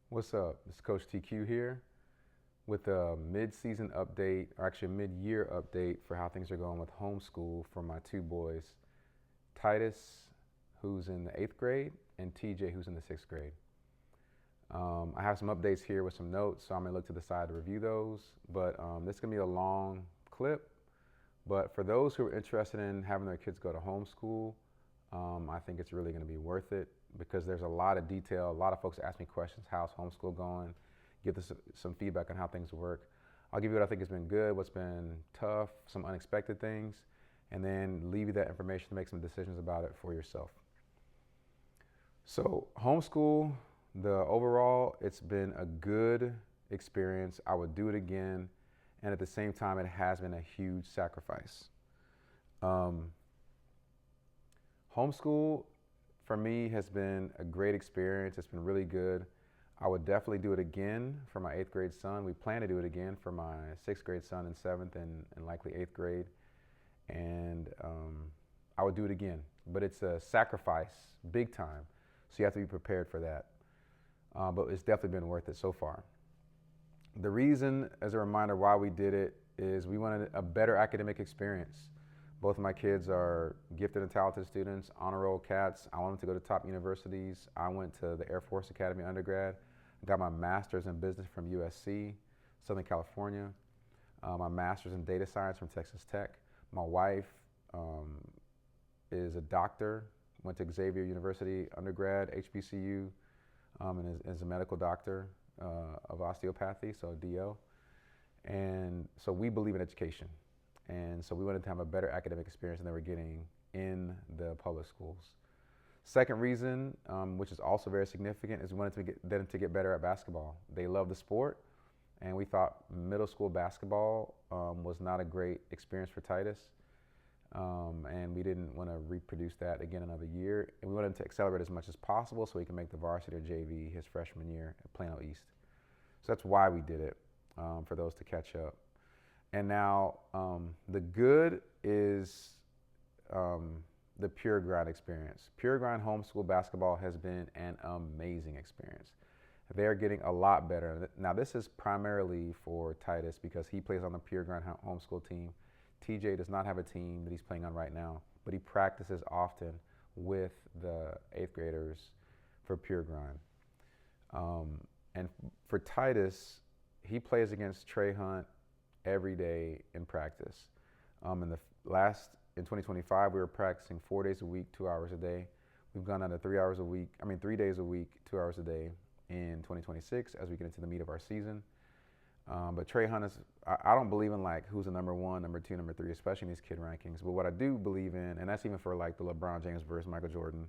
What's up? It's Coach TQ here with a mid-season update, or actually a mid-year update for how things are going with homeschool for my two boys, Titus, who's in the eighth grade, and TJ, who's in the sixth grade. I have some updates here with some notes, so I'm gonna look to the side to review those. But this is gonna be a long clip. But for those who are interested in having their kids go to homeschool, I think it's really gonna be worth it because there's a lot of detail. A lot of folks ask me questions: how's homeschool going? Give us some feedback on how things work. I'll give you what I think has been good, what's been tough, some unexpected things, and then leave you that information to make some decisions about it for yourself. So, homeschool, the overall, it's been a good experience. I would do it again, and at the same time, it has been a huge sacrifice. Um, Homeschool for me has been a great experience. It's been really good. I would definitely do it again for my eighth grade son. We plan to do it again for my sixth grade son in seventh and likely eighth grade. And I would do it again. But it's a sacrifice, big time. So you have to be prepared for that. But it's definitely been worth it so far. The reason, as a reminder, why we did it is we wanted a better academic experience. Both of my kids are gifted and talented students, honor roll cats. I want them to go to top universities. I went to the Air Force Academy undergrad. I got my master's in business from USC, Southern California. My master's in data science from Texas Tech. My wife is a doctor, went to Xavier University undergrad, HBCU, and is a medical doctor of osteopathy, so DO. And so we believe in education. And so we wanted to have a better academic experience than they were getting in the public schools. Second reason, which is also very significant, is we wanted to get them to get better at basketball. They love the sport, and we thought middle school basketball was not a great experience for Titus. And we didn't want to reproduce that again another year. And we wanted him to accelerate as much as possible so he can make the varsity or JV his freshman year at Plano East. So that's why we did it, for those to catch up. And now the good is the Pure Grind experience. Pure Grind homeschool basketball has been an amazing experience. They're getting a lot better. Now this is primarily for Titus because he plays on the Pure Grind homeschool team. TJ does not have a team that he's playing on right now, but he practices often with the eighth graders for Pure Grind. And for Titus, he plays against Trey Hunt every day in practice. In 2025, we were practicing 4 days a week, 2 hours a day. We've gone down to 3 days a week, 2 hours a day in 2026 as we get into the meat of our season. But Trey Hunt is, I don't believe in like who's the number one, number two, number three, especially in these kid rankings. But what I do believe in, and that's even for like the LeBron James versus Michael Jordan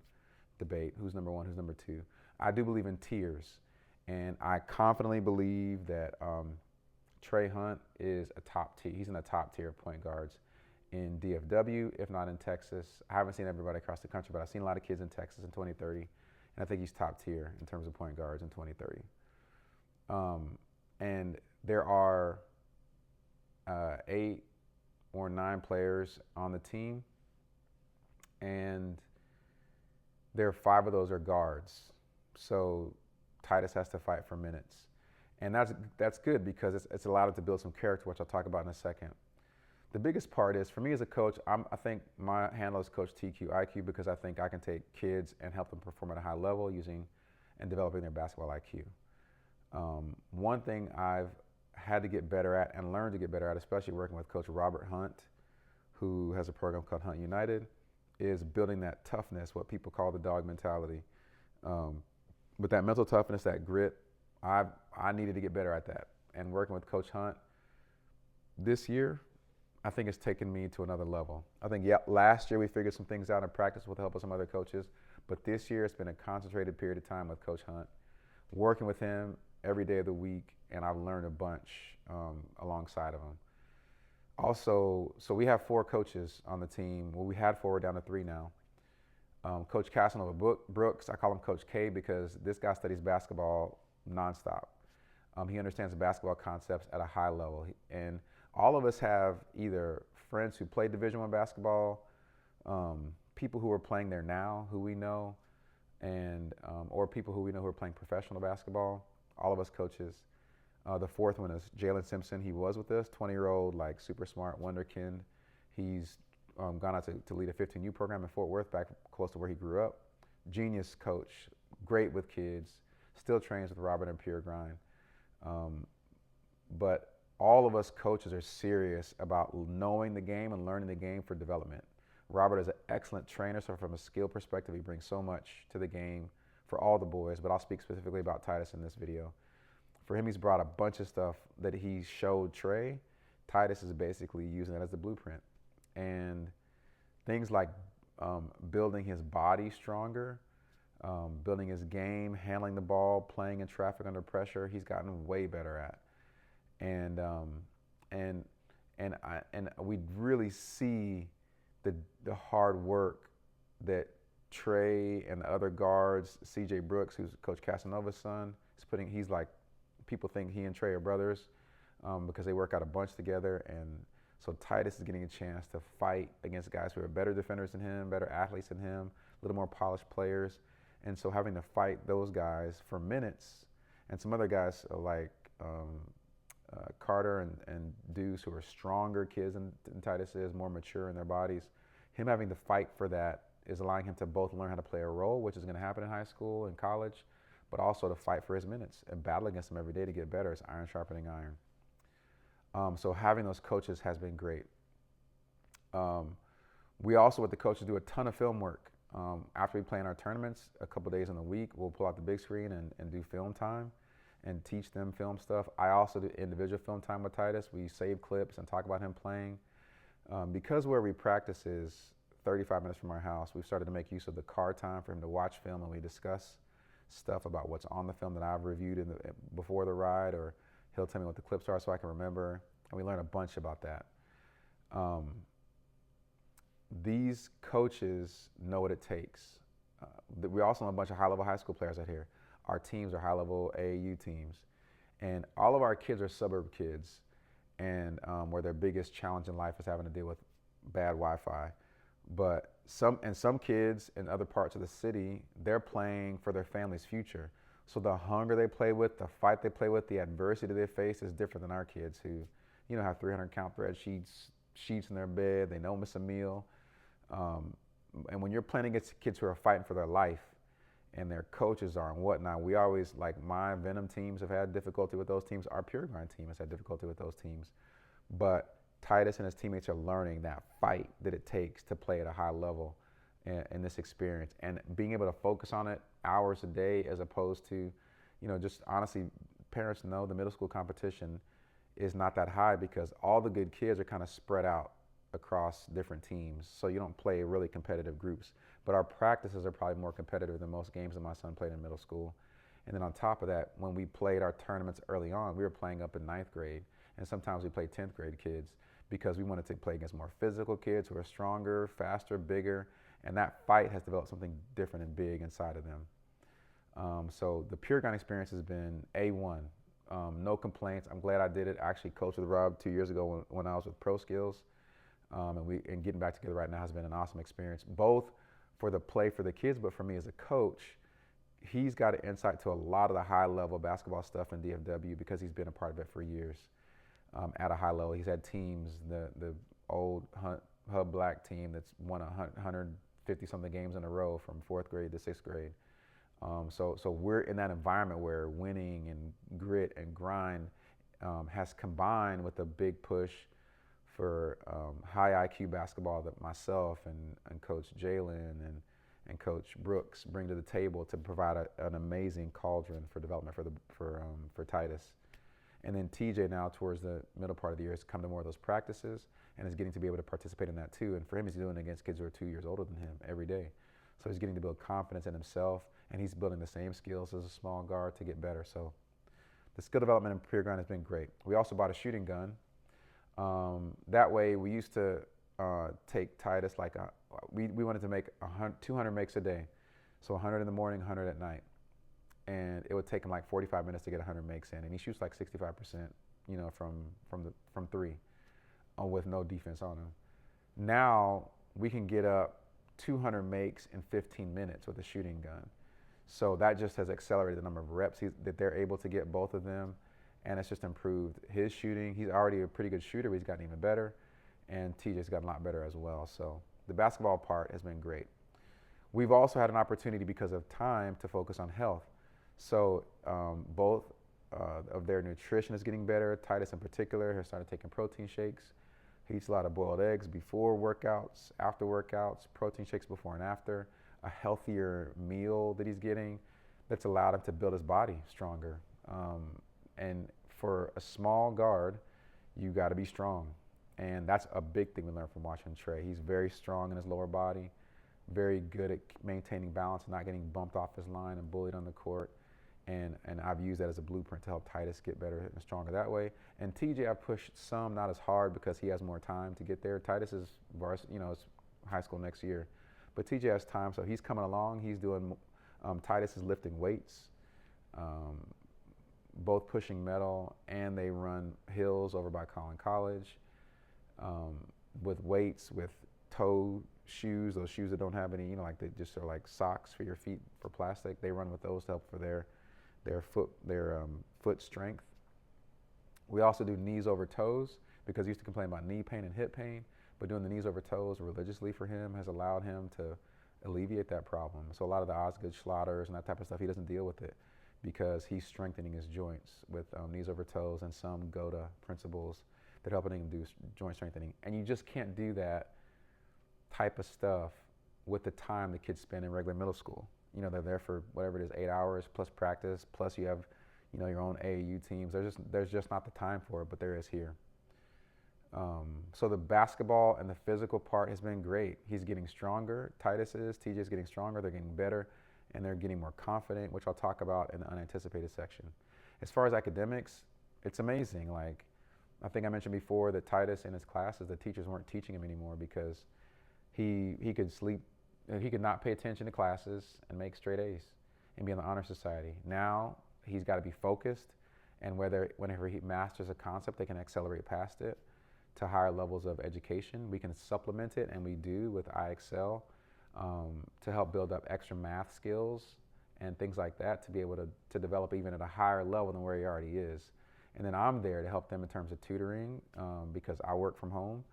debate, who's number one, who's number two. I do believe in tiers. And I confidently believe that Trey Hunt is a top tier. He's in the top tier of point guards in DFW, if not in Texas. I haven't seen everybody across the country, but I've seen a lot of kids in Texas in 2030, and I think he's top tier in terms of point guards in 2030. And there are 8 or 9 players on the team, and there are 5 of those are guards. So Titus has to fight for minutes. And that's good because it's allowed him to build some character, which I'll talk about in a second. The biggest part is, for me as a coach, I think my handle is Coach TQIQ because I think I can take kids and help them perform at a high level using and developing their basketball IQ. One thing I've had to get better at and learn to get better at, especially working with Coach Robert Hunt, who has a program called Hunt United, is building that toughness, what people call the dog mentality. With that mental toughness, that grit, I needed to get better at that. And working with Coach Hunt this year, I think it's taken me to another level. I think, last year we figured some things out in practice with the help of some other coaches, but this year it's been a concentrated period of time with Coach Hunt, working with him every day of the week, and I've learned a bunch alongside of him. Also, so we have 4 coaches on the team. Well, we had 4, we're down to 3 now. Coach Casanova Brooks, I call him Coach K because this guy studies basketball nonstop. He understands basketball concepts at a high level. And all of us have either friends who play Division I basketball, people who are playing there now who we know, and or people who we know who are playing professional basketball. all of us coaches. The fourth one is Jalen Simpson. He was with us, 20-year-old, like super smart wonderkind. He's gone out to lead a 15U program in Fort Worth, back close to where he grew up. Genius coach, great with kids, still trains with Robert and Pure Grind. But all of us coaches are serious about knowing the game and learning the game for development. Robert is an excellent trainer, so from a skill perspective, he brings so much to the game for all the boys, but I'll speak specifically about Titus in this video. For him, he's brought a bunch of stuff that he showed Trey. Titus is basically using that as the blueprint. And things like building his body stronger, building his game, handling the ball, playing in traffic under pressure, he's gotten way better at. And we really see the hard work that Trey and the other guards, CJ Brooks, who's Coach Casanova's son, he's like, people think he and Trey are brothers because they work out a bunch together. And so Titus is getting a chance to fight against guys who are better defenders than him, better athletes than him, a little more polished players. And so having to fight those guys for minutes, and some other guys like Carter and Deuce, who are stronger kids than Titus is, more mature in their bodies, him having to fight for that is allowing him to both learn how to play a role, which is going to happen in high school and college, but also to fight for his minutes and battle against them every day to get better. It's iron sharpening iron. So having those coaches has been great. We also, with the coaches, do a ton of film work. After we play in our tournaments, a couple days in the week, we'll pull out the big screen and do film time and teach them film stuff. I also do individual film time with Titus. We save clips and talk about him playing. Because where we practice is 35 minutes from our house, we've started to make use of the car time for him to watch film, and we discuss stuff about what's on the film that I've reviewed before the ride, or he'll tell me what the clips are so I can remember, and we learn a bunch about that. These coaches know what it takes. We also have a bunch of high-level high school players out here. Our teams are high-level AAU teams, and all of our kids are suburb kids, and where their biggest challenge in life is having to deal with bad Wi-Fi. But some kids in other parts of the city, they're playing for their family's future. So the hunger they play with, the fight they play with, the adversity they face is different than our kids who, have 300 count thread sheets in their bed. They don't miss a meal. And when you're playing against kids who are fighting for their life, and their coaches are and whatnot, we always, like my Venom teams have had difficulty with those teams. Our Pure Grind team has had difficulty with those teams. But Titus and his teammates are learning that fight that it takes to play at a high level in this experience, and being able to focus on it hours a day, as opposed to, just honestly, parents know the middle school competition is not that high because all the good kids are kind of spread out across different teams. So you don't play really competitive groups. But our practices are probably more competitive than most games that my son played in middle school. And then on top of that, when we played our tournaments early on, we were playing up in 9th grade. And sometimes we played 10th grade kids because we wanted to play against more physical kids who are stronger, faster, bigger. And that fight has developed something different and big inside of them. So the Pure Grind experience has been A1. No complaints. I'm glad I did it. I actually coached with Rob 2 years ago when I was with Pro Skills. And getting back together right now has been an awesome experience, both for the play for the kids, but for me as a coach, he's got an insight to a lot of the high-level basketball stuff in DFW because he's been a part of it for years at a high level. He's had teams, the old Hub Black team that's won 150-something games in a row from 4th grade to 6th grade. So we're in that environment where winning and grit and grind has combined with a big push for high IQ basketball that myself and Coach Jalen and Coach Brooks bring to the table to provide an amazing cauldron for development for Titus. And then TJ now towards the middle part of the year has come to more of those practices and is getting to be able to participate in that too. And for him, he's doing it against kids who are 2 years older than him every day. So he's getting to build confidence in himself, and he's building the same skills as a small guard to get better. So the skill development in Pure Grind has been great. We also bought a shooting gun. That way, we used to take Titus we wanted to make 200 makes a day, so 100 in the morning, 100 at night, and it would take him like 45 minutes to get 100 makes in, and he shoots like 65%, from three, with no defense on him. Now we can get up 200 makes in 15 minutes with a shooting gun. So that just has accelerated the number of reps that they're able to get, both of them, and it's just improved his shooting. He's already a pretty good shooter, but he's gotten even better, and TJ's gotten a lot better as well. So the basketball part has been great. We've also had an opportunity, because of time, to focus on health. So both of their nutrition is getting better. Titus in particular has started taking protein shakes. He eats a lot of boiled eggs before workouts, after workouts, protein shakes before and after, a healthier meal that he's getting that's allowed him to build his body stronger. And for a small guard, you got to be strong. And that's a big thing we learned from watching Trey. He's very strong in his lower body, very good at maintaining balance and not getting bumped off his line and bullied on the court. And I've used that as a blueprint to help Titus get better and stronger that way. And TJ, I pushed some, not as hard, because he has more time to get there. Titus is it's high school next year, but TJ has time, so he's coming along. He's doing. Titus is lifting weights, both pushing metal, and they run hills over by Collin College, with weights, with toe shoes, those shoes that don't have any, like they just are like socks for your feet for plastic. They run with those to help for their foot strength. We also do knees over toes, because he used to complain about knee pain and hip pain, but doing the knees over toes religiously for him has allowed him to alleviate that problem. So a lot of the Osgood Schlatters and that type of stuff, he doesn't deal with it, because he's strengthening his joints with knees over toes and some GOTA principles that help him do joint strengthening. And you just can't do that type of stuff with the time the kids spend in regular middle school. They're there for whatever it is, 8 hours plus practice, plus you have, your own AAU teams. There's just not the time for it, but there is here. So the basketball and the physical part has been great. He's getting stronger. Titus is. TJ's getting stronger. They're getting better, and they're getting more confident, which I'll talk about in the unanticipated section. As far as academics, it's amazing. Like, I think I mentioned before that Titus in his classes, the teachers weren't teaching him anymore, because he could sleep. He could not pay attention to classes and make straight A's and be in the honor society. Now he's got to be focused, and whenever he masters a concept, they can accelerate past it to higher levels of education. We can supplement it, and we do, with IXL to help build up extra math skills and things like that, to be able to develop even at a higher level than where he already is. And then I'm there to help them in terms of tutoring, because I work from home.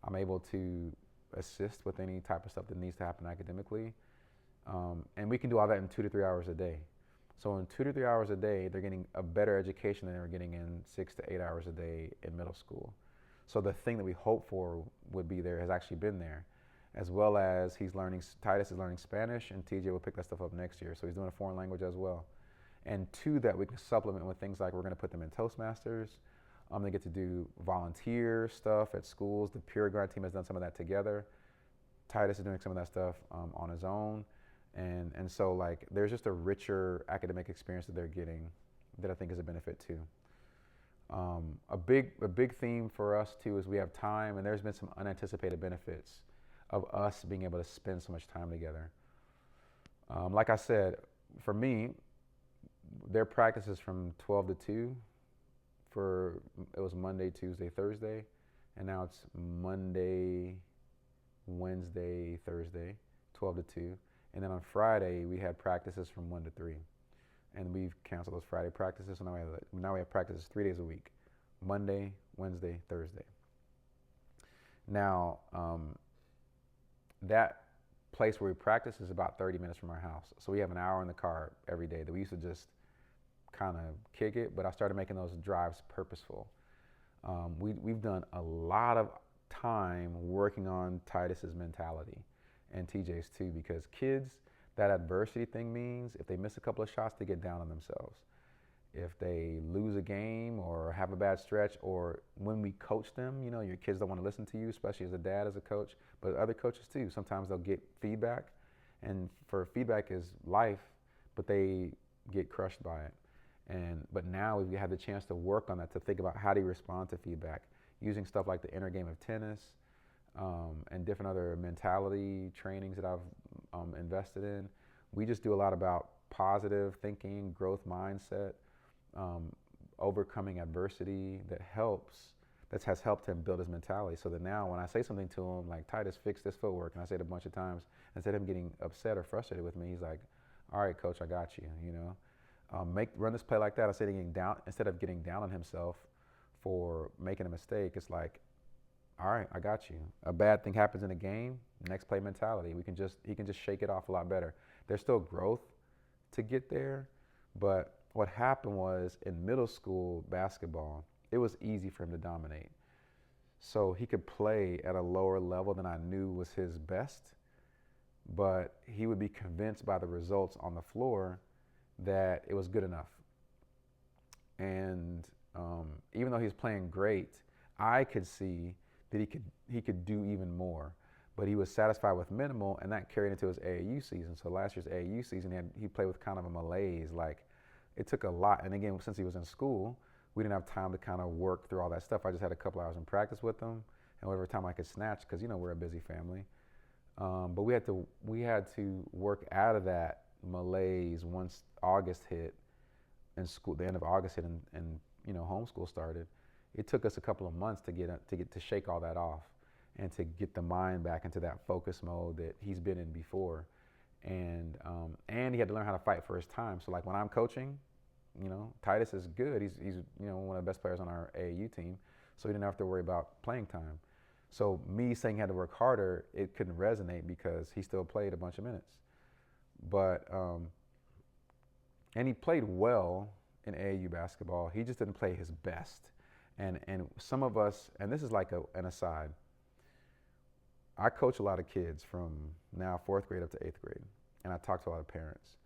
I'm able to assist with any type of stuff that needs to happen academically. And we can do all that in 2 to 3 hours a day. So in 2 to 3 hours a day, they're getting a better education than they were getting in 6 to 8 hours a day in middle school. So the thing that we hope for would be there has actually been there, as well as Titus is learning Spanish, and TJ will pick that stuff up next year. So he's doing a foreign language as well. And to that, we can supplement with things like, we're going to put them in Toastmasters. They get to do volunteer stuff at schools. The Pure Grind team has done some of that together. Titus is doing some of that stuff on his own. And so, like, there's just a richer academic experience that they're getting that I think is a benefit too. A big theme for us too is we have time, and there's been some unanticipated benefits of us being able to spend so much time together. Like I said, for me, their practice is from 12 to 2. It was Monday, Tuesday, Thursday, and now it's Monday, Wednesday, Thursday, 12 to 2. And then on Friday, we had practices from 1 to 3. And we've canceled those Friday practices, so now we have practices 3 days a week, Monday, Wednesday, Thursday. Now, that place where we practice is about 30 minutes from our house. So we have an hour in the car every day that we used to just kind of kick it, but I started making those drives purposeful. We've done a lot of time working on Titus's mentality, and TJ's too, because kids, that adversity thing means if they miss a couple of shots, they get down on themselves. If they lose a game or have a bad stretch, or when we coach them, your kids don't want to listen to you, especially as a dad, as a coach, but other coaches too. Sometimes they'll get feedback, and for feedback is life, but they get crushed by it. But now we've had the chance to work on that, to think about how do you respond to feedback, using stuff like the inner game of tennis, and different other mentality trainings that I've invested in. We just do a lot about positive thinking, growth mindset, overcoming adversity that has helped him build his mentality. So that now when I say something to him, like, Titus, fix this footwork, and I say it a bunch of times, instead of him getting upset or frustrated with me, he's like, All right, coach, I got you. Run this play like that instead of getting down on himself for making a mistake. It's like, all right, I got you. A bad thing happens in a game, next play mentality. He can just shake it off a lot better. There's still growth to get there, but what happened was in middle school basketball, it was easy for him to dominate. So he could play at a lower level than I knew was his best, but he would be convinced by the results on the floor that it was good enough. And even though he was playing great, I could see that he could do even more. But he was satisfied with minimal, and that carried into his AAU season. So last year's AAU season, he played with kind of a malaise. Like, it took a lot. And again, since he was in school, we didn't have time to kind of work through all that stuff. I just had a couple hours in practice with him, and whatever time I could snatch, because we're a busy family. But we had to work out of that malaise once August hit, and school, the end of August hit, and homeschool started. It took us a couple of months to shake all that off, and to get the mind back into that focus mode that he's been in before, and he had to learn how to fight for his time. So like when I'm coaching, Titus is good. He's one of the best players on our AAU team, so he didn't have to worry about playing time. So me saying he had to work harder, it couldn't resonate because he still played a bunch of minutes. But and he played well in AAU basketball. He just didn't play his best. And some of us, and this is like an aside, I coach a lot of kids from now 4th grade up to 8th grade, and I talk to a lot of parents,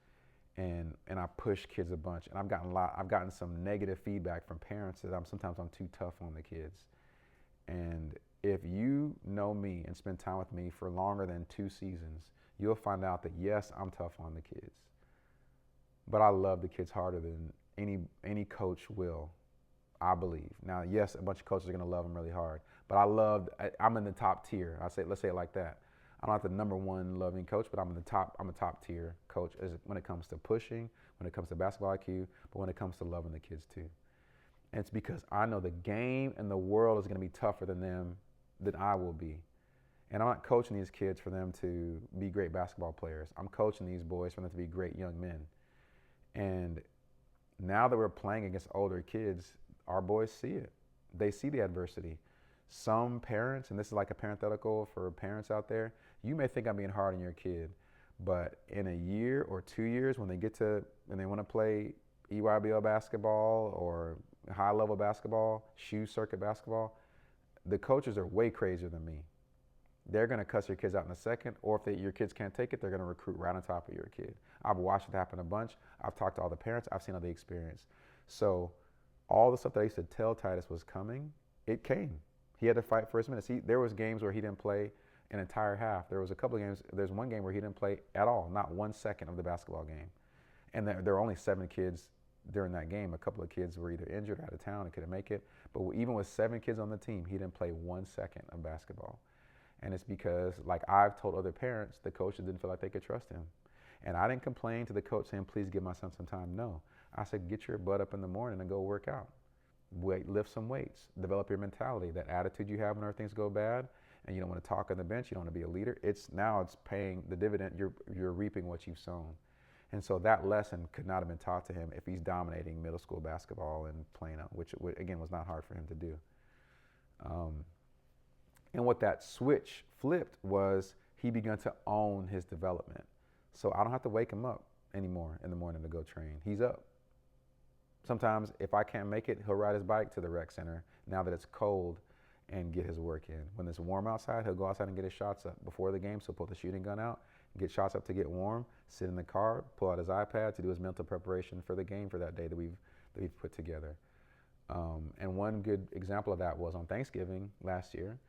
and I push kids a bunch, and I've gotten some negative feedback from parents that I'm too tough on the kids. And if you know me and spend time with me for longer than 2 seasons, you'll find out that yes, I'm tough on the kids, but I love the kids harder than any coach will, I believe. Now, yes, a bunch of coaches are going to love them really hard, but I'm in the top tier. Let's say it like that. I'm not the number one loving coach, but I'm a top tier coach when it comes to pushing, when it comes to basketball IQ, but when it comes to loving the kids too. And it's because I know the game and the world is going to be tougher than them than I will be. And I'm not coaching these kids for them to be great basketball players. I'm coaching these boys for them to be great young men. And now that we're playing against older kids, our boys see it. They see the adversity. Some parents, and this is like a parenthetical for parents out there, you may think I'm being hard on your kid, but in a year or 2 years when they want to play EYBL basketball or high level basketball, shoe circuit basketball, the coaches are way crazier than me. They're going to cuss your kids out in a second, or if your kids can't take it, they're going to recruit right on top of your kid. I've watched it happen a bunch. I've talked to all the parents. I've seen all the experience. So all the stuff that I used to tell Titus was coming, it came. He had to fight for his minutes. There was games where he didn't play an entire half. There was a couple of games. There's one game where he didn't play at all, not 1 second of the basketball game. And there were only 7 kids during that game. A couple of kids were either injured or out of town and couldn't make it. But even with 7 kids on the team, he didn't play 1 second of basketball. And it's because, like I've told other parents, the coaches didn't feel like they could trust him. And I didn't complain to the coach saying, please give my son some time. No. I said, get your butt up in the morning and go work out. Lift some weights. Develop your mentality. That attitude you have when things go bad and you don't want to talk on the bench, you don't want to be a leader. It's paying the dividend. You're reaping what you've sown. And so that lesson could not have been taught to him if he's dominating middle school basketball in Plano, which again was not hard for him to do. And what that switch flipped was he began to own his development. So I don't have to wake him up anymore in the morning to go train. He's up. Sometimes if I can't make it, he'll ride his bike to the rec center now that it's cold and get his work in. When it's warm outside, he'll go outside and get his shots up. Before the game, so he'll pull the shooting gun out, get shots up to get warm, sit in the car, pull out his iPad to do his mental preparation for the game for that day that we've put together. And one good example of that was on Thanksgiving last year.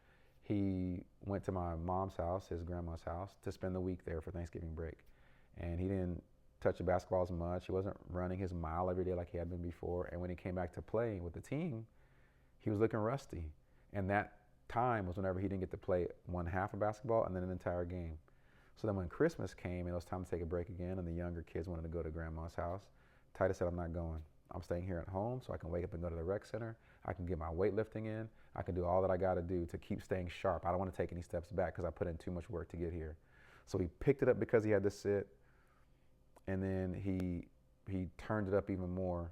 He went to my mom's house, his grandma's house, to spend the week there for Thanksgiving break. And he didn't touch the basketball as much. He wasn't running his mile every day like he had been before. And when he came back to playing with the team, he was looking rusty. And that time was whenever he didn't get to play 1 half of basketball and then an entire game. So then when Christmas came and it was time to take a break again and the younger kids wanted to go to grandma's house, Titus said, I'm not going. I'm staying here at home so I can wake up and go to the rec center. I can get my weightlifting in. I can do all that I got to do to keep staying sharp. I don't want to take any steps back because I put in too much work to get here. So he picked it up because he had to sit. and then he turned it up even more.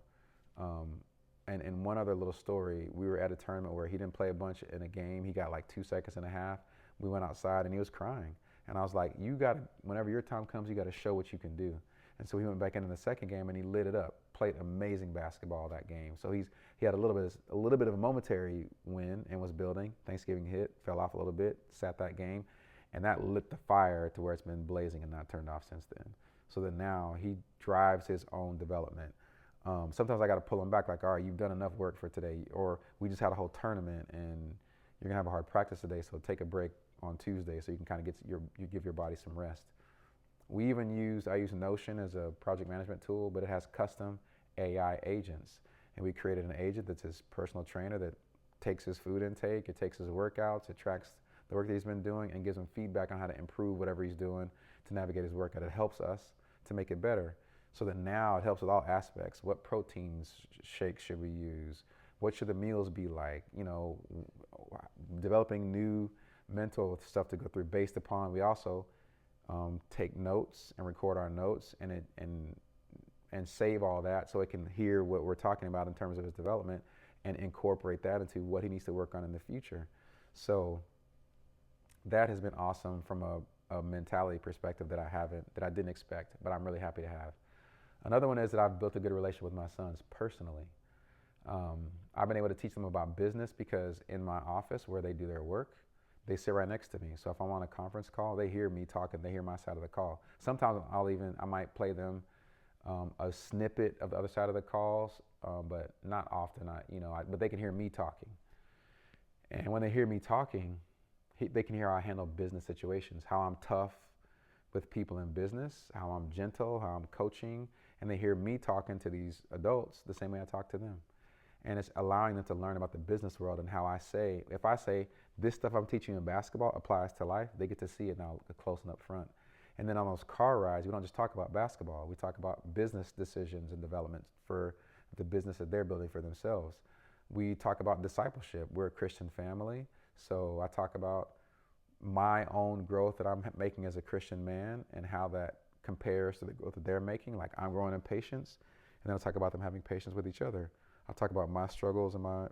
Um, and one other little story, we were at a tournament where he didn't play a bunch in a game. He got like 2 seconds and a half. We went outside and he was crying. And I was like, you got to, whenever your time comes, you got to show what you can do. And so he went back into the second game and he lit it up, played amazing basketball that game. So he had a little bit of a momentary win and was building. Thanksgiving hit, fell off a little bit, sat that game, and that lit the fire to where it's been blazing and not turned off since then. So that now he drives his own development. Sometimes I got to pull him back, like, all right, you've done enough work for today, or we just had a whole tournament and you're gonna have a hard practice today, so take a break on Tuesday so you can kind of you give your body some rest. I use Notion as a project management tool, but it has custom AI agents. And we created an agent that's his personal trainer that takes his food intake, it takes his workouts, it tracks the work that he's been doing and gives him feedback on how to improve whatever he's doing to navigate his workout. It helps us to make it better. So that now it helps with all aspects. What proteins shakes should we use? What should the meals be like? Developing new mental stuff to go through based upon. We also take notes and record our notes and save all that so it can hear what we're talking about in terms of his development and incorporate that into what he needs to work on in the future. So that has been awesome from a mentality perspective that I didn't expect, but I'm really happy to have. Another one is that I've built a good relationship with my sons personally. I've been able to teach them about business because in my office where they do their work, they sit right next to me. So if I'm on a conference call, they hear me talking, they hear my side of the call. Sometimes I might play them a snippet of the other side of the calls, but not often. But they can hear me talking. And when they hear me talking, they can hear how I handle business situations, how I'm tough with people in business, how I'm gentle, how I'm coaching, and they hear me talking to these adults the same way I talk to them. And it's allowing them to learn about the business world and how if I say, this stuff I'm teaching you in basketball applies to life, they get to see it now close and up front. And then on those car rides, we don't just talk about basketball, we talk about business decisions and development for the business that they're building for themselves. We talk about discipleship. We're a Christian family, so I talk about my own growth that I'm making as a Christian man and how that compares to the growth that they're making. Like I'm growing in patience, and then I'll talk about them having patience with each other. I'll talk about my struggles and my,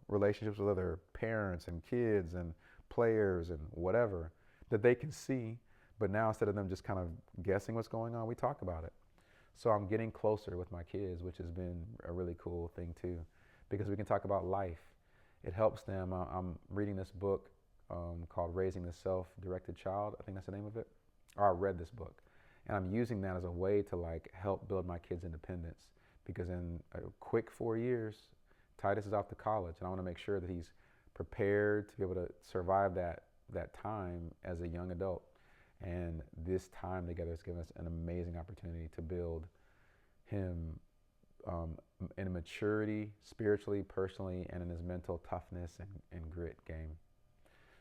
relationships with other parents and kids and players and whatever that they can see. But now instead of them just kind of guessing what's going on, we talk about it. So I'm getting closer with my kids, which has been a really cool thing too, because we can talk about life. It helps them. I'm reading this book called Raising the Self-Directed Child. I think that's the name of it. Or I read this book. And I'm using that as a way to help build my kids' independence. Because in a quick 4 years, Titus is off to college, and I want to make sure that he's prepared to be able to survive that time as a young adult. And this time together has given us an amazing opportunity to build him in maturity, spiritually, personally, and in his mental toughness and grit game.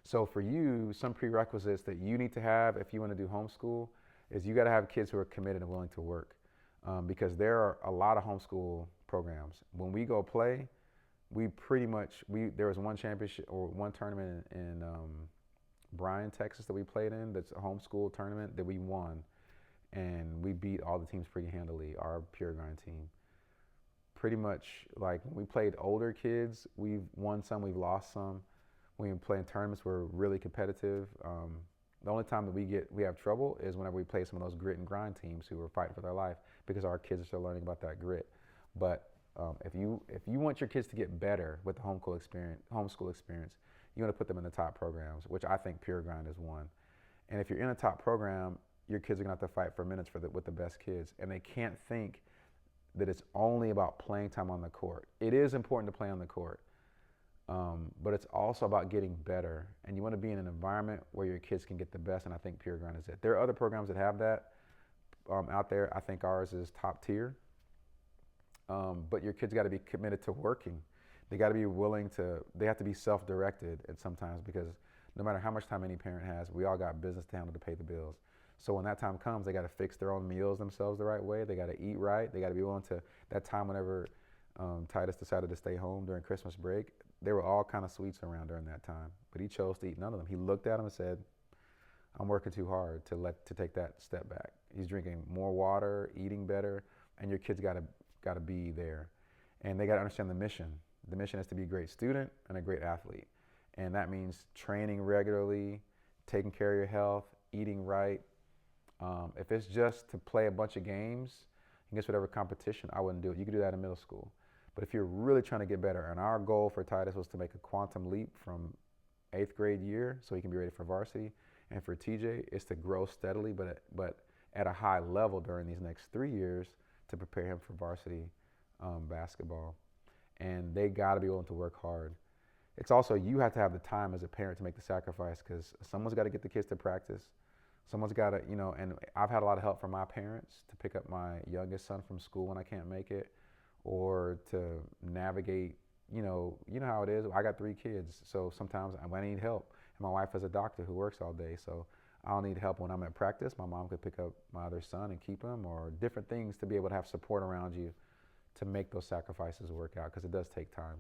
So for you, some prerequisites that you need to have if you want to do homeschool is you got to have kids who are committed and willing to work. Because there are a lot of homeschool programs. When we go play, there was one championship or one tournament in Bryan, Texas that we played in that's a homeschool tournament that we won. And we beat all the teams pretty handily, our Pure Grind team. Pretty much when we played older kids, we've won some, we've lost some. When we play in tournaments, we're really competitive. The only time that we have trouble is whenever we play some of those grit and grind teams who are fighting for their life because our kids are still learning about that grit. But if you want your kids to get better with the homeschool experience, you want to put them in the top programs, which I think Pure Grind is one. And if you're in a top program, your kids are gonna have to fight for minutes with the best kids, and they can't think that it's only about playing time on the court. It is important to play on the court. But it's also about getting better, and you want to be in an environment where your kids can get the best, and I think Pure Grind is it. There are other programs that have that out there. I think ours is top tier, but your kids got to be committed to working. They got to be they have to be self-directed at sometimes, because no matter how much time any parent has, we all got business to handle to pay the bills. So when that time comes, they got to fix their own meals themselves the right way. They got to eat right. They got to be willing to, that time whenever Titus decided to stay home during Christmas break, there were all kind of sweets around during that time, but he chose to eat none of them. He looked at them and said, I'm working too hard to take that step back. He's drinking more water, eating better, and your kid's gotta be there. And they gotta understand the mission. The mission is to be a great student and a great athlete. And that means training regularly, taking care of your health, eating right. If it's just to play a bunch of games against whatever competition, I wouldn't do it. You could do that in middle school. But if you're really trying to get better, and our goal for Titus was to make a quantum leap from 8th grade year so he can be ready for varsity, and for TJ is to grow steadily but at a high level during these next 3 years to prepare him for varsity basketball. And they got to be willing to work hard. It's also, you have to have the time as a parent to make the sacrifice, because someone's got to get the kids to practice. Someone's got to, and I've had a lot of help from my parents to pick up my youngest son from school when I can't make it, or to navigate, you know how it is. I got 3 kids, so sometimes I need help. And my wife is a doctor who works all day, so I'll need help when I'm at practice. My mom could pick up my other son and keep him, or different things to be able to have support around you to make those sacrifices work out, because it does take time.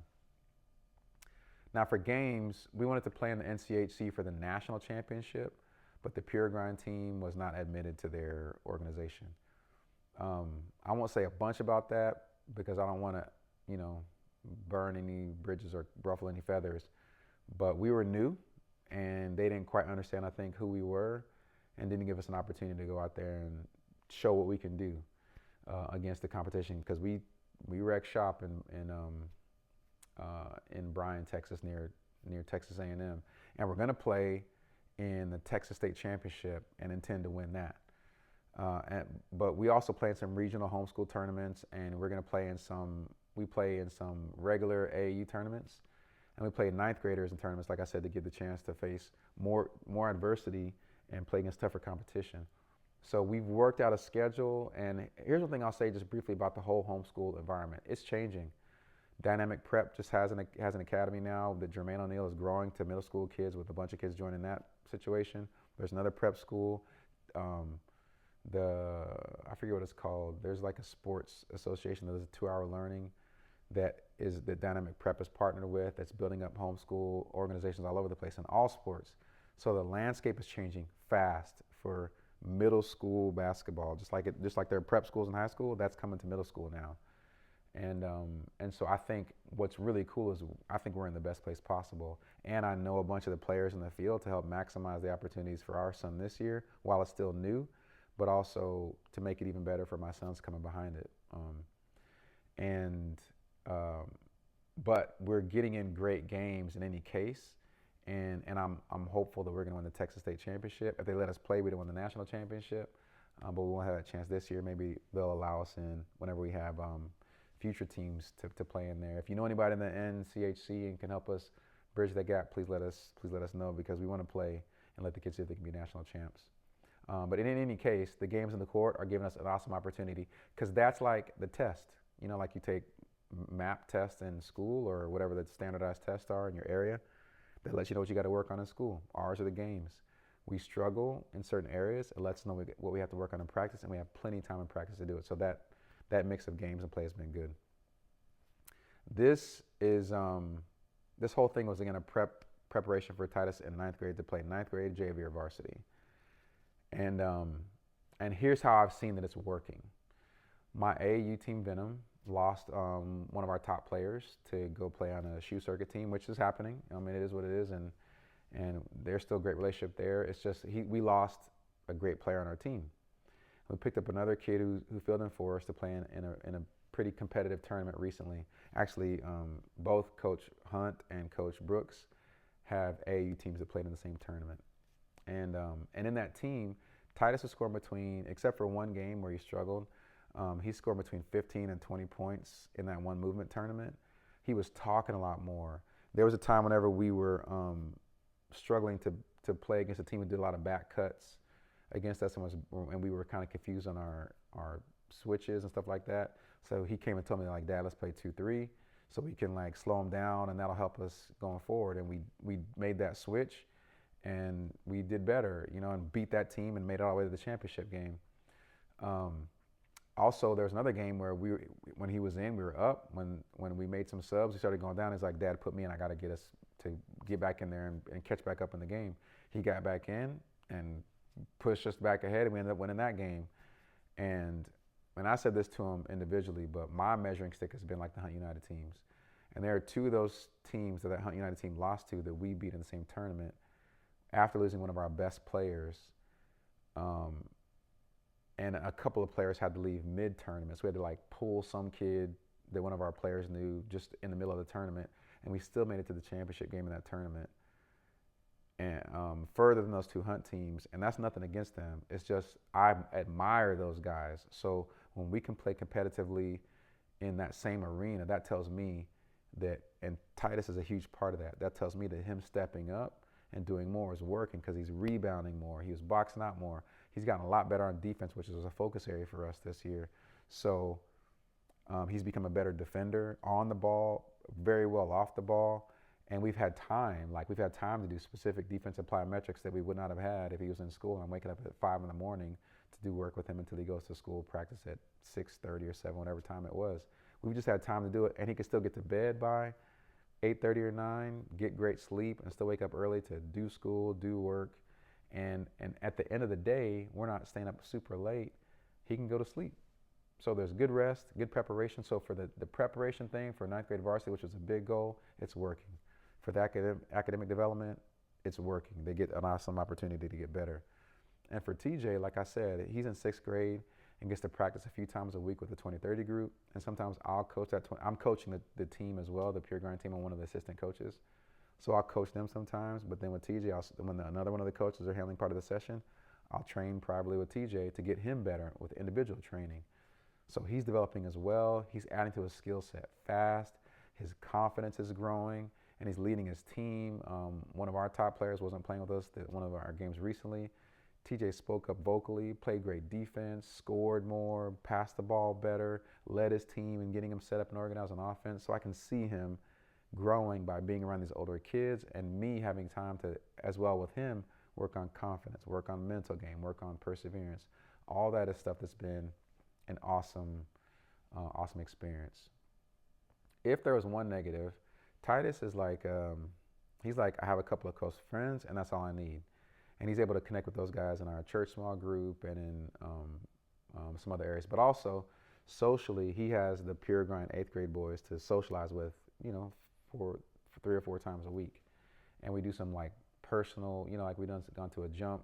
Now for games, we wanted to play in the NCHC for the national championship, but the Pure Grind team was not admitted to their organization. I won't say a bunch about that because I don't want to, burn any bridges or ruffle any feathers. But we were new, and they didn't quite understand, I think, who we were, and didn't give us an opportunity to go out there and show what we can do against the competition, because we wrecked shop in Bryan, Texas, near Texas A&M, and we're going to play in the Texas State Championship and intend to win that. But we also play in some regional homeschool tournaments, and we're going to play in some. We play in some regular AAU tournaments, and we play 9th graders in tournaments, like I said, to get the chance to face more adversity and play against tougher competition. So we've worked out a schedule, and here's one thing I'll say just briefly about the whole homeschool environment. It's changing. Dynamic Prep just has an academy now that Jermaine O'Neal is growing to middle school kids, with a bunch of kids joining that situation. There's another prep school. I forget what it's called. There's like a sports association that does a 2-hour learning that Dynamic Prep is partnered with, that's building up homeschool organizations all over the place in all sports. So the landscape is changing fast for middle school basketball, just like there are prep schools in high school. That's coming to middle school now. And so I think what's really cool is I think we're in the best place possible. And I know a bunch of the players in the field to help maximize the opportunities for our son this year while it's still new, but also to make it even better for my sons coming behind it. But we're getting in great games in any case. And I'm hopeful that we're going to win the Texas State Championship. If they let us play, we don't win the national championship. But we won't have that chance this year. Maybe they'll allow us in whenever we have future teams to play in there. If you know anybody in the NCHC and can help us bridge that gap, please let us know, because we want to play and let the kids see if they can be national champs. But in any case, the games in the court are giving us an awesome opportunity, because that's like the test. Like you take MAP tests in school or whatever the standardized tests are in your area. That lets you know what you got to work on in school. Ours are the games. We struggle in certain areas. It lets us know what we have to work on in practice, and we have plenty of time in practice to do it. So that mix of games and play has been good. This whole thing was, again, a preparation for Titus in 9th grade to play 9th grade JV or varsity. And here's how I've seen that it's working. My AAU team, Venom, lost one of our top players to go play on a shoe circuit team, which is happening. I mean, it is what it is, and there's still a great relationship there. It's just we lost a great player on our team. We picked up another kid who filled in for us to play in a pretty competitive tournament recently. Actually, both Coach Hunt and Coach Brooks have AAU teams that played in the same tournament. And in that team, Titus was scoring between, except for one game where he struggled, he scored between 15 and 20 points in that one movement tournament. He was talking a lot more. There was a time whenever we were struggling to play against a team who did a lot of back cuts against us, and we were kind of confused on our switches and stuff like that. So he came and told me, like, Dad, let's play 2-3 so we can like slow him down, and that'll help us going forward. And we made that switch, and we did better, and beat that team and made it all the way to the championship game. Also, there was another game where when he was in, we were up. When we made some subs, he started going down. He's like, Dad, put me in. I got to get us to get back in there and catch back up in the game. He got back in and pushed us back ahead, and we ended up winning that game. And I said this to him individually, but my measuring stick has been like the Hunt United teams. And there are two of those teams that Hunt United team lost to that we beat in the same tournament after losing one of our best players. And a couple of players had to leave mid-tournament. So we had to like pull some kid that one of our players knew just in the middle of the tournament. And we still made it to the championship game in that tournament. And further than those two Hunt teams, and that's nothing against them. It's just I admire those guys. So when we can play competitively in that same arena, that tells me that, and Titus is a huge part of that. That tells me that him stepping up and doing more is working because he's rebounding more. He was boxing out more. He's gotten a lot better on defense, which was a focus area for us this year. So he's become a better defender on the ball, very well off the ball. And we've had time to do specific defensive plyometrics that we would not have had if he was in school. And I'm waking up at 5 in the morning to do work with him until he goes to school, practice at 6:30 or 7, whatever time it was. We've just had time to do it, and he could still get to bed by 8:30 or 9, get great sleep, and still wake up early to do school, do work. And at the end of the day, we're not staying up super late. He can go to sleep. So there's good rest, good preparation. So for the preparation thing for 9th grade varsity, which was a big goal, it's working. For the academic development, it's working. They get an awesome opportunity to get better. And for TJ, like I said, he's in 6th grade and gets to practice a few times a week with the 2030 group. And sometimes I'll coach that. I'm coaching the team as well, the Pure Grind team. I'm one of the assistant coaches. So I'll coach them sometimes. But then with TJ, when another one of the coaches are handling part of the session, I'll train privately with TJ to get him better with individual training. So he's developing as well. He's adding to his skill set fast. His confidence is growing, and he's leading his team. One of our top players wasn't playing with us at one of our games recently. TJ spoke up vocally, played great defense, scored more, passed the ball better, led his team and getting him set up and organized on offense. So I can see him growing by being around these older kids, and me having time to, as well with him, work on confidence, work on mental game, work on perseverance. All that is stuff that's been an awesome experience. If there was one negative, Titus is like, he's like, I have a couple of close friends, and that's all I need. And he's able to connect with those guys in our church small group and in some other areas. But also, socially, he has the Pure Grind 8th grade boys to socialize with, for 3 or 4 times a week. And we do some like personal, like we've gone to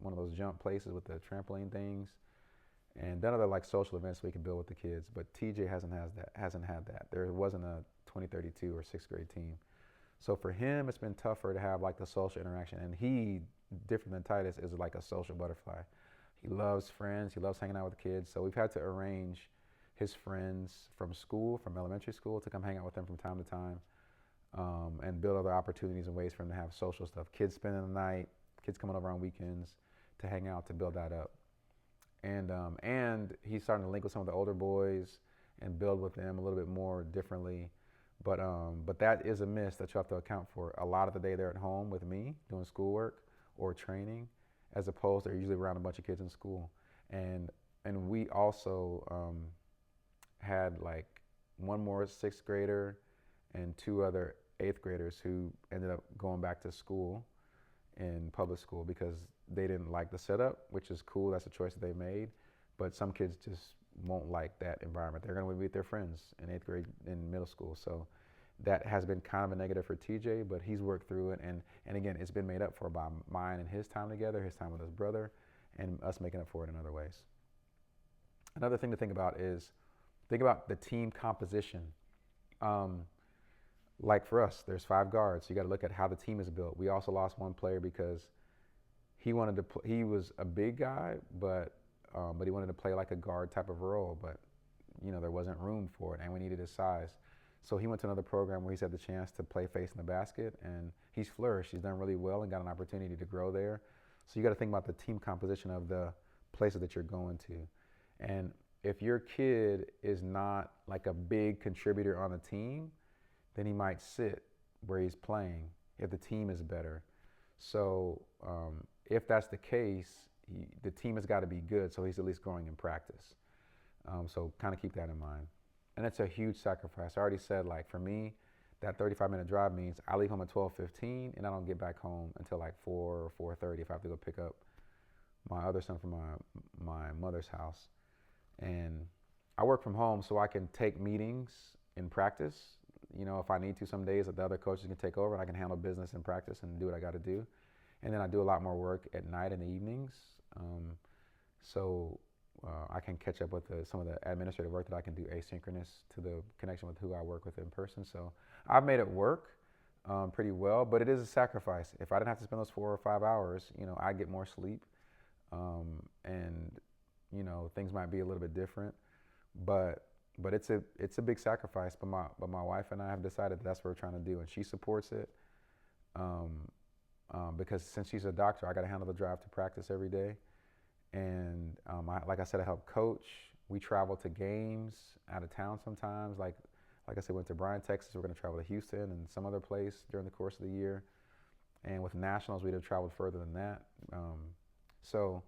one of those jump places with the trampoline things, and done other like social events we can build with the kids. But TJ hasn't had that. There wasn't a 2032 or 6th grade team. So for him, it's been tougher to have like the social interaction. And he, different than Titus, is like a social butterfly. He loves friends. He loves hanging out with kids. So we've had to arrange his friends from elementary school, to come hang out with him from time to time, and build other opportunities and ways for him to have social stuff. Kids spending the night, kids coming over on weekends to hang out, to build that up. And he's starting to link with some of the older boys and build with them a little bit more differently. But that is a miss that you have to account for. A lot of the day they're at home with me doing schoolwork or training, as opposed to they're usually around a bunch of kids in school. And we also had like one more 6th grader and 2 other 8th graders who ended up going back to school in public school because they didn't like the setup, which is cool. That's a choice that they made. But some kids just won't like that environment. They're going to be with their friends in 8th grade in middle school. So that has been kind of a negative for TJ, but he's worked through it. And again, it's been made up for by mine and his time together, his time with his brother, and us making up for it in other ways. Another thing to think about is the team composition. Like for us, there's 5 guards. So you got to look at how the team is built. We also lost one player because he wanted to he was a big guy, but he wanted to play like a guard type of role, but there wasn't room for it, and we needed his size. So he went to another program where he's had the chance to play face in the basket, and he's flourished. He's done really well and got an opportunity to grow there. So you got to think about the team composition of the places that you're going to. And if your kid is not like a big contributor on the team, then he might sit where he's playing if the team is better. So if that's the case, the team has got to be good, so he's at least growing in practice. So kind of keep that in mind. And it's a huge sacrifice. I already said, like, for me, that 35-minute drive means I leave home at 12:15, and I don't get back home until like 4 or 4:30 if I have to go pick up my other son from my mother's house. And I work from home so I can take meetings in practice. If I need to some days that the other coaches can take over and I can handle business in practice and do what I got to do. And then I do a lot more work at night and the evenings. So I can catch up with some of the administrative work that I can do asynchronous to the connection with who I work with in person. So I've made it work pretty well, but it is a sacrifice. If I didn't have to spend those 4 or 5 hours, I get more sleep, and things might be a little bit different. But it's a big sacrifice. But my wife and I have decided that's what we're trying to do, and she supports it. Because since she's a doctor, I got to handle the drive to practice every day. And like I said, I help coach. We travel to games out of town sometimes. Like I said, went to Bryan, Texas. We're going to travel to Houston and some other place during the course of the year. And with nationals, we'd have traveled further than that. So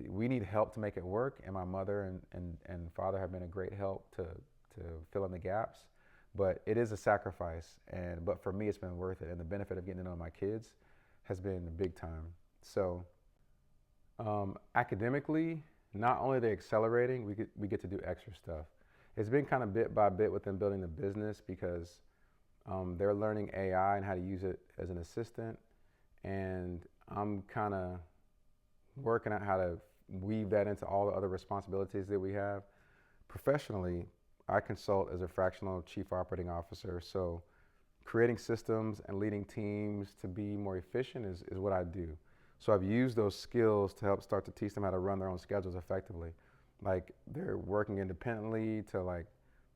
we need help to make it work. And my mother and father have been a great help to fill in the gaps. But it is a sacrifice. But for me, it's been worth it. And the benefit of getting to know my kids has been big time. So academically, not only are they accelerating, we get to do extra stuff. It's been kind of bit by bit with them building the business because they're learning AI and how to use it as an assistant. And I'm kind of working out how to weave that into all the other responsibilities that we have. Professionally, I consult as a fractional chief operating officer. So creating systems and leading teams to be more efficient is what I do. So I've used those skills to help start to teach them how to run their own schedules effectively. Like they're working independently to like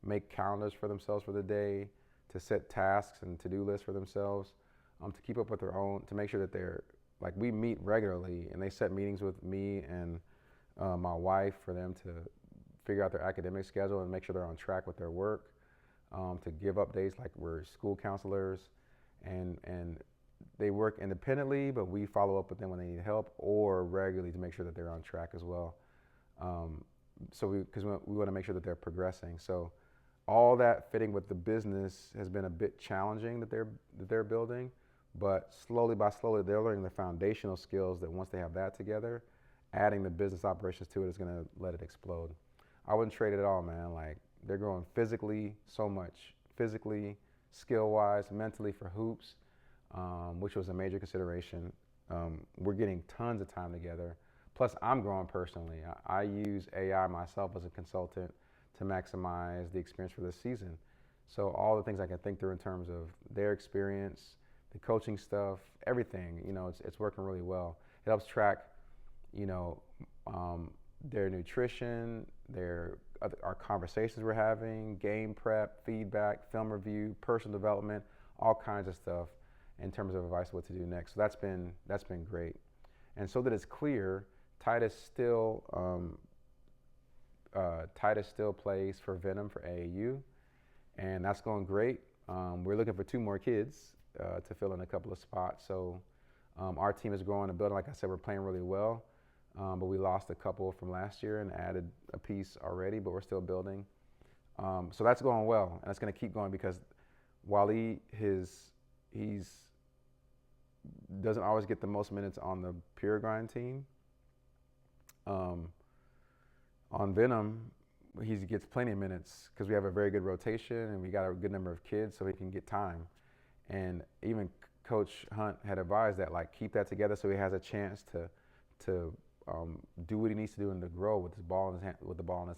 make calendars for themselves for the day, to set tasks and to-do lists for themselves, to keep up with their own, to make sure that they're, like we meet regularly and they set meetings with me and my wife for them to figure out their academic schedule and make sure they're on track with their work, to give updates like we're school counselors, and they work independently, but we follow up with them when they need help or regularly to make sure that they're on track as well. Because we want to make sure that they're progressing. So all that fitting with the business has been a bit challenging that they're building, but slowly they're learning the foundational skills that once they have that together, adding the business operations to it is going to let it explode. I wouldn't trade it at all, man. Like they're growing physically so much, physically, skill-wise, mentally for hoops, which was a major consideration. We're getting tons of time together. Plus, I'm growing personally. I use AI myself as a consultant to maximize the experience for this season. So all the things I can think through in terms of their experience, the coaching stuff, everything, it's working really well. It helps track, their nutrition, our conversations we're having, game prep, feedback, film review, personal development, all kinds of stuff in terms of advice what to do next. So that's been great. And so that it's clear, Titus still plays for Venom for AAU, and that's going great. We're looking for 2 more kids to fill in a couple of spots. So our team is growing and building. Like I said, we're playing really well, but we lost a couple from last year and added a piece already, but we're still building. So that's going well, and it's going to keep going because while he's doesn't always get the most minutes on the Pure Grind team, on Venom, he gets plenty of minutes because we have a very good rotation and we got a good number of kids so he can get time. And even Coach Hunt had advised that, like, keep that together so he has a chance to do what he needs to do and to grow with the ball in his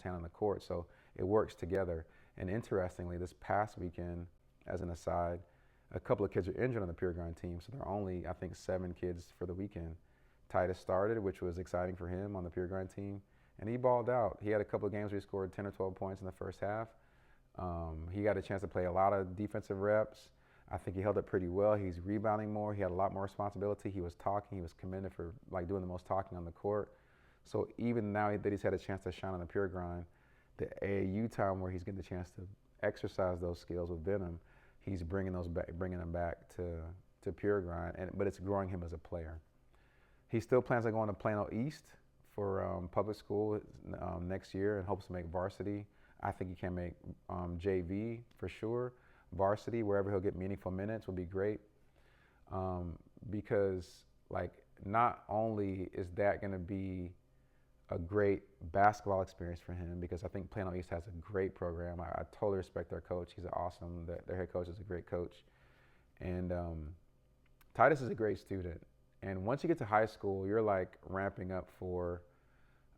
hand on the court. So it works together. And interestingly, this past weekend, as an aside, a couple of kids are injured on the Pure Grind team, so there are only, I think, 7 kids for the weekend. Titus started, which was exciting for him on the Pure Grind team, and he balled out. He had a couple of games where he scored 10 or 12 points in the first half. He got a chance to play a lot of defensive reps. I think he held up pretty well. He's rebounding more. He had a lot more responsibility. He was talking. He was commended for doing the most talking on the court. So even now that he's had a chance to shine on the Pure Grind, the AAU time where he's getting the chance to exercise those skills with Venom, he's bringing them back to Pure Grind, but it's growing him as a player. He still plans on going to Plano East for public school next year and hopes to make varsity. I think he can make JV for sure. Varsity, wherever he'll get meaningful minutes, would be great, because not only is that going to be a great basketball experience for him because I think Plano East has a great program. I totally respect their coach. He's awesome. Their head coach is a great coach. And Titus is a great student. And once you get to high school, you're like ramping up for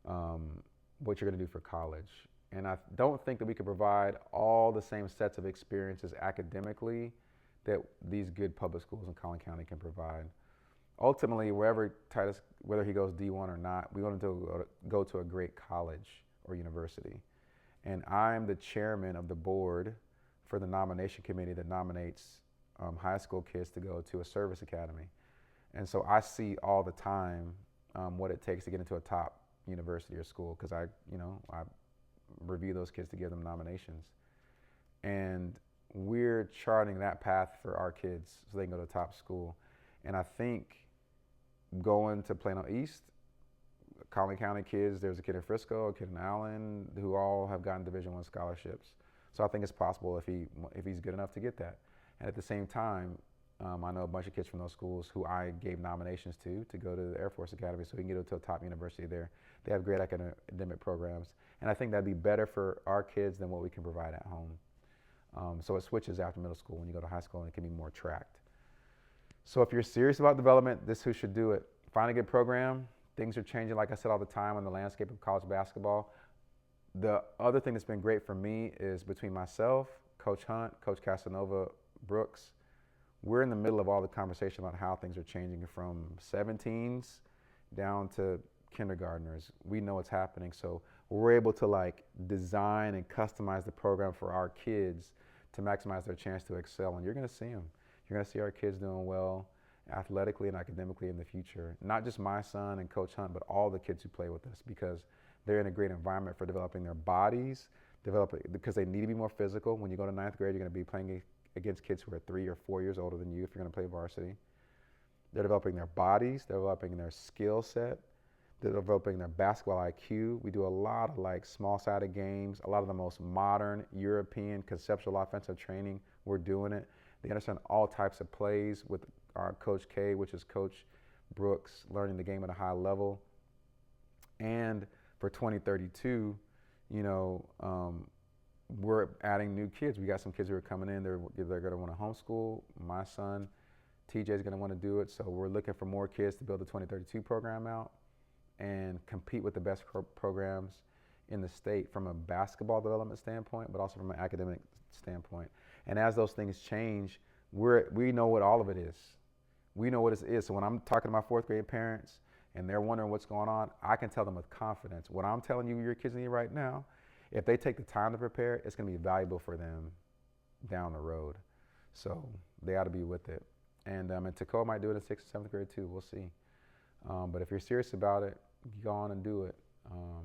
what you're going to do for college. And I don't think that we could provide all the same sets of experiences academically that these good public schools in Collin County can provide. Ultimately, wherever Titus, whether he goes D1 or not, we want him to go to a great college or university. And I'm the chairman of the board for the nomination committee that nominates high school kids to go to a service academy. And so I see all the time what it takes to get into a top university or school because I review those kids to give them nominations. And we're charting that path for our kids so they can go to top school. And I think going to Plano East, Collin County kids, there's a kid in Frisco, a kid in Allen, who all have gotten Division I scholarships. So I think it's possible if he's good enough to get that. And at the same time, I know a bunch of kids from those schools who I gave nominations to go to the Air Force Academy so he can get to a top university there. They have great academic programs. And I think that'd be better for our kids than what we can provide at home. So it switches after middle school when you go to high school and it can be more tracked. So if you're serious about development, this is who should do it. Find a good program. Things are changing, like I said, all the time on the landscape of college basketball. The other thing that's been great for me is between myself, Coach Hunt, Coach Casanova, Brooks, we're in the middle of all the conversation about how things are changing from 17s down to kindergartners. We know what's happening, so we're able to design and customize the program for our kids to maximize their chance to excel, and you're going to see them. You're going to see our kids doing well athletically and academically in the future. Not just my son and Coach Hunt, but all the kids who play with us because they're in a great environment for developing their bodies, because they need to be more physical. When you go to ninth grade, you're going to be playing against kids who are 3 or 4 years older than you if you're going to play varsity. They're developing their bodies, they're developing their skill set, they're developing their basketball IQ. We do a lot of small-sided games, a lot of the most modern European conceptual offensive training. We're doing it. They understand all types of plays with our Coach K, which is Coach Brooks, learning the game at a high level. And for 2032, we're adding new kids. We got some kids who are coming in. They're going to want to homeschool. My son, TJ, is going to want to do it. So we're looking for more kids to build the 2032 program out and compete with the best programs in the state from a basketball development standpoint, but also from an academic standpoint. And as those things change, we know what all of it is. We know what it is. So when I'm talking to my fourth grade parents and they're wondering what's going on, I can tell them with confidence. What I'm telling you your kids need right now, if they take the time to prepare, it's going to be valuable for them down the road. So they ought to be with it. And Tacoma might do it in 6th or 7th grade too. We'll see. But if you're serious about it, go on and do it.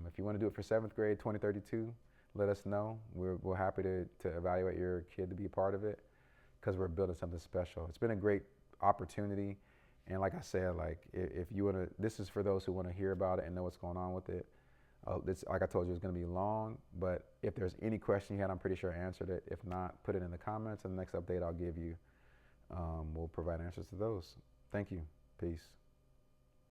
If you want to do it for 7th grade, 2032, let us know. We're happy to evaluate your kid to be a part of it because we're building something special. It's been a great opportunity. And like I said, if you want to, this is for those who want to hear about it and know what's going on with it. Like I told you, it's going to be long, but if there's any question you had, I'm pretty sure I answered it. If not, put it in the comments, and the next update I'll give you, we'll provide answers to those. Thank you. Peace.